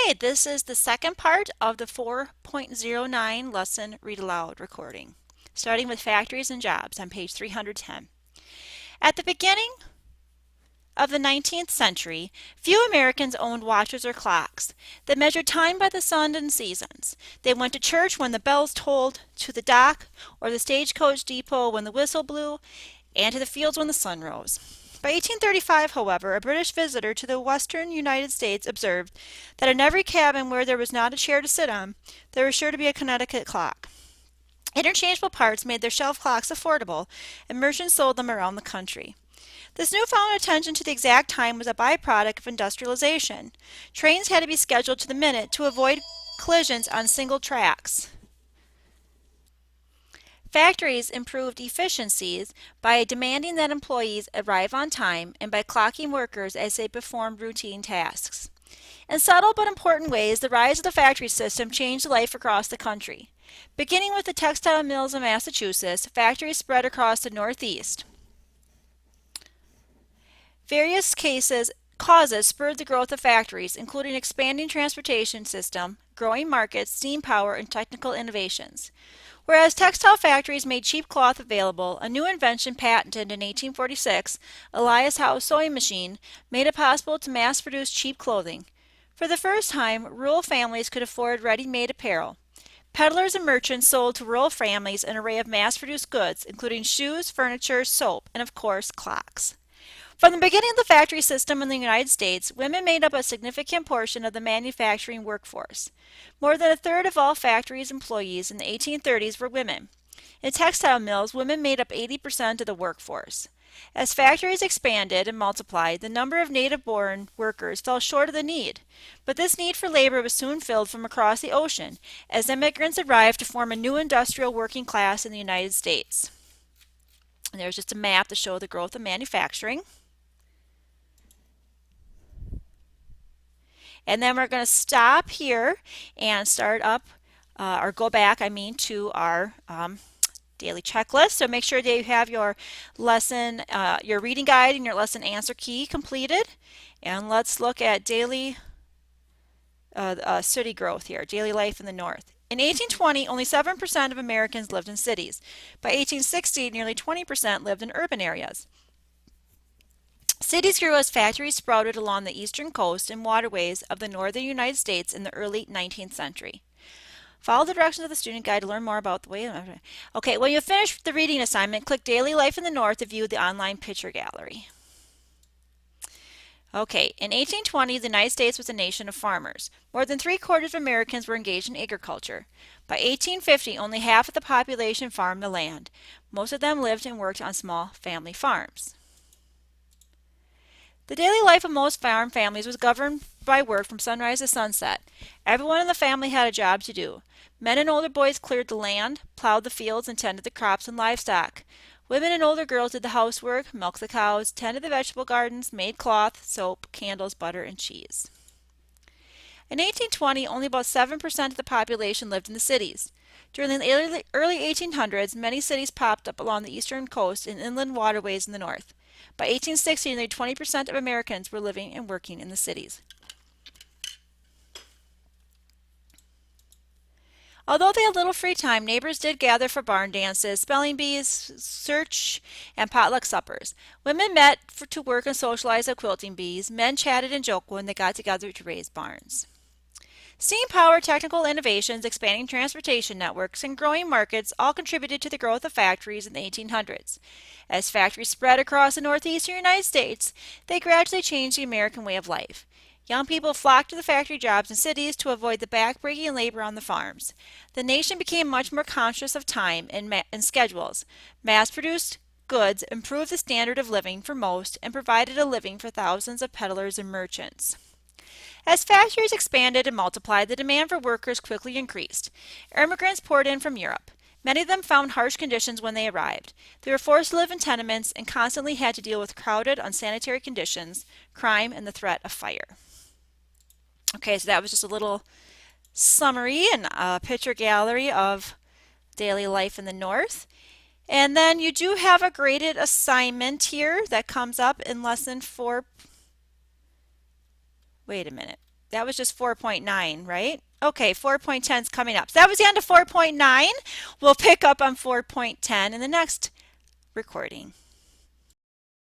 Okay, this is the second part of the 4.09 lesson read aloud recording, starting with factories and jobs on page 310. At the beginning of the 19th century, few Americans owned watches or clocks that measured time by the sun and seasons. They went to church when the bells tolled, to the dock or the stagecoach depot when the whistle blew, and to the fields when the sun rose. By 1835, however, a British visitor to the western United States observed that in every cabin where there was not a chair to sit on, there was sure to be a Connecticut clock. Interchangeable parts made their shelf clocks affordable, and merchants sold them around the country. This newfound attention to the exact time was a byproduct of industrialization. Trains had to be scheduled to the minute to avoid collisions on single tracks. Factories improved efficiencies by demanding that employees arrive on time and by clocking workers as they performed routine tasks. In subtle but important ways, the rise of the factory system changed life across the country. Beginning with the textile mills in Massachusetts, factories spread across the Northeast. Various causes spurred the growth of factories, including expanding transportation system, growing markets, steam power, and technical innovations. Whereas textile factories made cheap cloth available, a new invention patented in 1846, Elias Howe's sewing machine, made it possible to mass produce cheap clothing. For the first time, rural families could afford ready-made apparel. Peddlers and merchants sold to rural families an array of mass-produced goods, including shoes, furniture, soap, and of course, clocks. From the beginning of the factory system in the United States, women made up a significant portion of the manufacturing workforce. More than a third of all factories employees in the 1830s were women. In textile mills, women made up 80% of the workforce. As factories expanded and multiplied, the number of native-born workers fell short of the need. But this need for labor was soon filled from across the ocean, as immigrants arrived to form a new industrial working class in the United States. And there's just a map to show the growth of manufacturing. And then we're going to stop here and start up, or go back, to our daily checklist. So make sure that you have your lesson, your reading guide and your lesson answer key completed. And let's look at daily city growth here, daily life in the North. In 1820, only 7% of Americans lived in cities. By 1860, nearly 20% lived in urban areas. Cities grew as factories sprouted along the eastern coast and waterways of the northern United States in the early 19th century. Follow the directions of the student guide to learn more about the way. Okay, when you finish the reading assignment, click Daily Life in the North to view the online picture gallery. Okay, in 1820, the United States was a nation of farmers. More than 3/4 of Americans were engaged in agriculture. By 1850, only half of the population farmed the land. Most of them lived and worked on small family farms. The daily life of most farm families was governed by work from sunrise to sunset. Everyone in the family had a job to do. Men and older boys cleared the land, plowed the fields, and tended the crops and livestock. Women and older girls did the housework, milked the cows, tended the vegetable gardens, made cloth, soap, candles, butter, and cheese. In 1820, only about 7% of the population lived in the cities. During the early 1800s, many cities popped up along the eastern coast and inland waterways in the north. By 1860, nearly 20% of Americans were living and working in the cities. Although they had little free time, neighbors did gather for barn dances, spelling bees, search, and potluck suppers. Women met to work and socialize at quilting bees. Men chatted and joked when they got together to raise barns. Steam power, technical innovations, expanding transportation networks, and growing markets all contributed to the growth of factories in the 1800s. As factories spread across the northeastern United States, they gradually changed the American way of life. Young people flocked to the factory jobs in cities to avoid the backbreaking labor on the farms. The nation became much more conscious of time and schedules. Mass-produced goods improved the standard of living for most and provided a living for thousands of peddlers and merchants. As factories expanded and multiplied, the demand for workers quickly increased. Immigrants poured in from Europe. Many of them found harsh conditions when they arrived. They were forced to live in tenements and constantly had to deal with crowded, unsanitary conditions, crime, and the threat of fire. Okay, so that was just a little summary and a picture gallery of daily life in the North. And then you do have a graded assignment here that comes up in lesson 4. Wait a minute. That was just 4.9, right? Okay, 4.10 is coming up. So that was the end of 4.9. We'll pick up on 4.10 in the next recording.